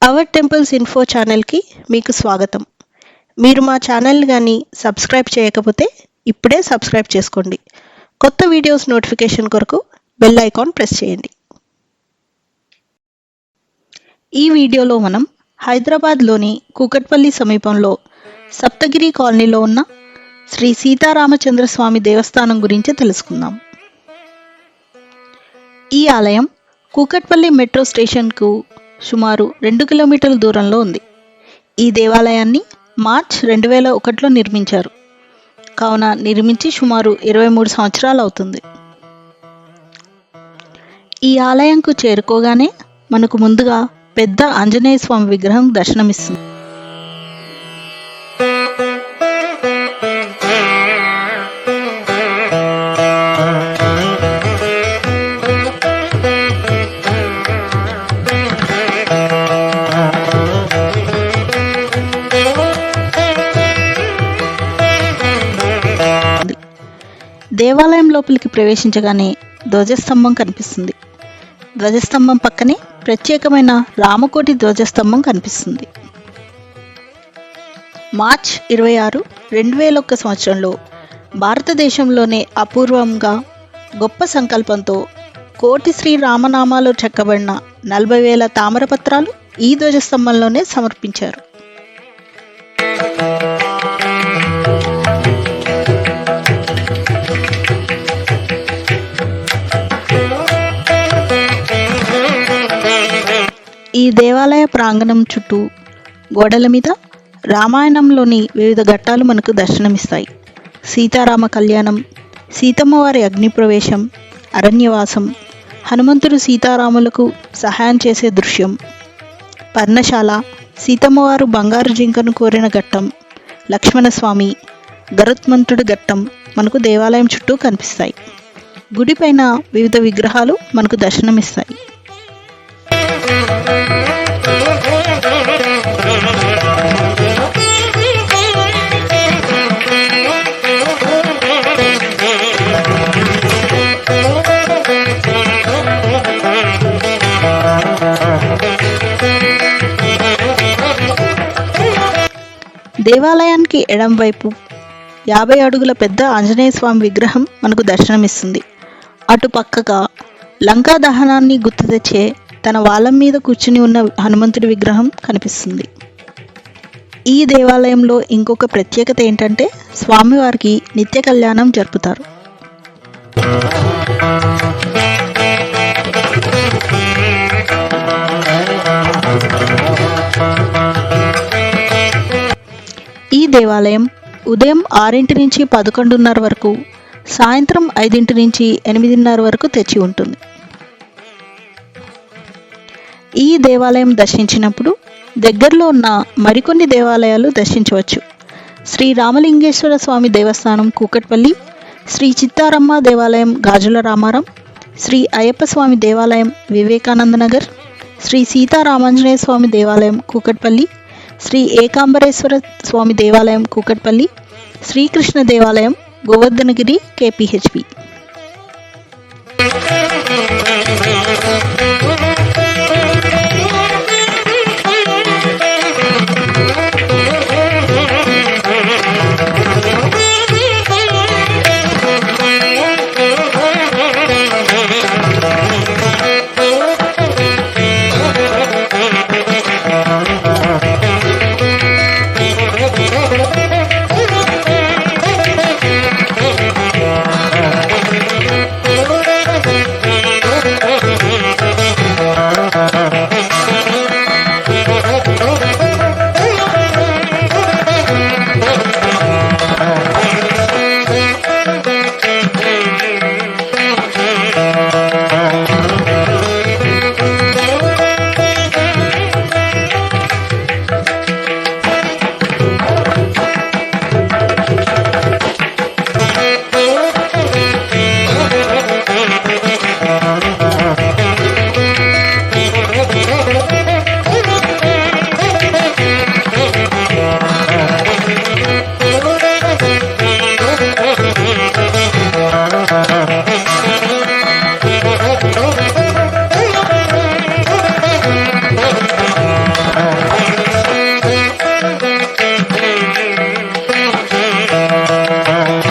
Hour temples info ఛానల్కి మీకు స్వాగతం. మీరు మా ఛానల్ కానీ సబ్స్క్రైబ్ చేయకపోతే ఇప్పుడే సబ్స్క్రైబ్ చేసుకోండి. కొత్త వీడియోస్ నోటిఫికేషన్ కొరకు బెల్ ఐకాన్ ప్రెస్ చేయండి. ఈ వీడియోలో మనం హైదరాబాద్లోని కూకట్పల్లి సమీపంలో సప్తగిరి కాలనీలో ఉన్న శ్రీ సీతారామచంద్ర స్వామి దేవస్థానం గురించి తెలుసుకుందాం. ఈ ఆలయం కూకట్పల్లి మెట్రో స్టేషన్కు సుమారు 2 కిలోమీటర్ల దూరంలో ఉంది. ఈ దేవాలయాన్ని మార్చ్ 2001లో నిర్మించారు. కావున నిర్మించి సుమారు 23 సంవత్సరాలు అవుతుంది. ఈ ఆలయంకు చేరుకోగానే మనకు ముందుగా పెద్ద ఆంజనేయ స్వామి విగ్రహం దర్శనమిస్తుంది. దేవాలయం లోపలికి ప్రవేశించగానే ధ్వజస్తంభం కనిపిస్తుంది. ధ్వజస్తంభం పక్కనే ప్రత్యేకమైన రామకోటి ధ్వజస్తంభం కనిపిస్తుంది. మార్చ్ 26, 2001 సంవత్సరంలో భారతదేశంలోనే అపూర్వంగా గొప్ప సంకల్పంతో కోటి శ్రీ రామనామాలు చెక్కబడిన 40,000 తామరపత్రాలు ఈ ధ్వజస్తంభంలోనే సమర్పించారు. ఈ దేవాలయ ప్రాంగణం చుట్టూ గోడల మీద రామాయణంలోని వివిధ ఘట్టాలు మనకు దర్శనమిస్తాయి. సీతారామ కళ్యాణం, సీతమ్మవారి అగ్నిప్రవేశం, అరణ్యవాసం, హనుమంతుడు సీతారాములకు సహాయం చేసే దృశ్యం, పర్ణశాల, సీతమ్మవారు బంగారు జింకను కోరిన ఘట్టం, లక్ష్మణస్వామి, గరుత్మంతుడి ఘట్టం మనకు దేవాలయం చుట్టూ కనిపిస్తాయి. గుడిపైన వివిధ విగ్రహాలు మనకు దర్శనమిస్తాయి. దేవాలయానికి ఎడం వైపు 50 అడుగుల పెద్ద ఆంజనేయ స్వామి విగ్రహం మనకు దర్శనమిస్తుంది. అటు పక్కగా లంకా దహనాన్ని గుర్తు తెచ్చే తన వాలం మీద కూర్చుని ఉన్న హనుమంతుడి విగ్రహం కనిపిస్తుంది. ఈ దేవాలయంలో ఇంకొక ప్రత్యేకత ఏంటంటే స్వామివారికి నిత్య కళ్యాణం జరుపుతారు. ఈ దేవాలయం ఉదయం 6 నుంచి 11:30 వరకు, సాయంత్రం 5 నుంచి 8:30 వరకు తెచ్చి ఉంటుంది. ఈ దేవాలయం దర్శించినప్పుడు దగ్గరలో ఉన్న మరికొన్ని దేవాలయాలు దర్శించవచ్చు. శ్రీ రామలింగేశ్వర స్వామి దేవస్థానం కూకట్పల్లి, శ్రీ చిత్తారమ్మ దేవాలయం గాజుల రామారం, శ్రీ అయ్యప్ప స్వామి దేవాలయం వివేకానంద నగర్, శ్రీ సీతారామాంజనేయ స్వామి దేవాలయం కూకట్పల్లి, శ్రీ ఏకాంబరేశ్వర స్వామి దేవాలయం కూకట్పల్లి, శ్రీకృష్ణ దేవాలయం గోవర్ధనగిరి KPHP.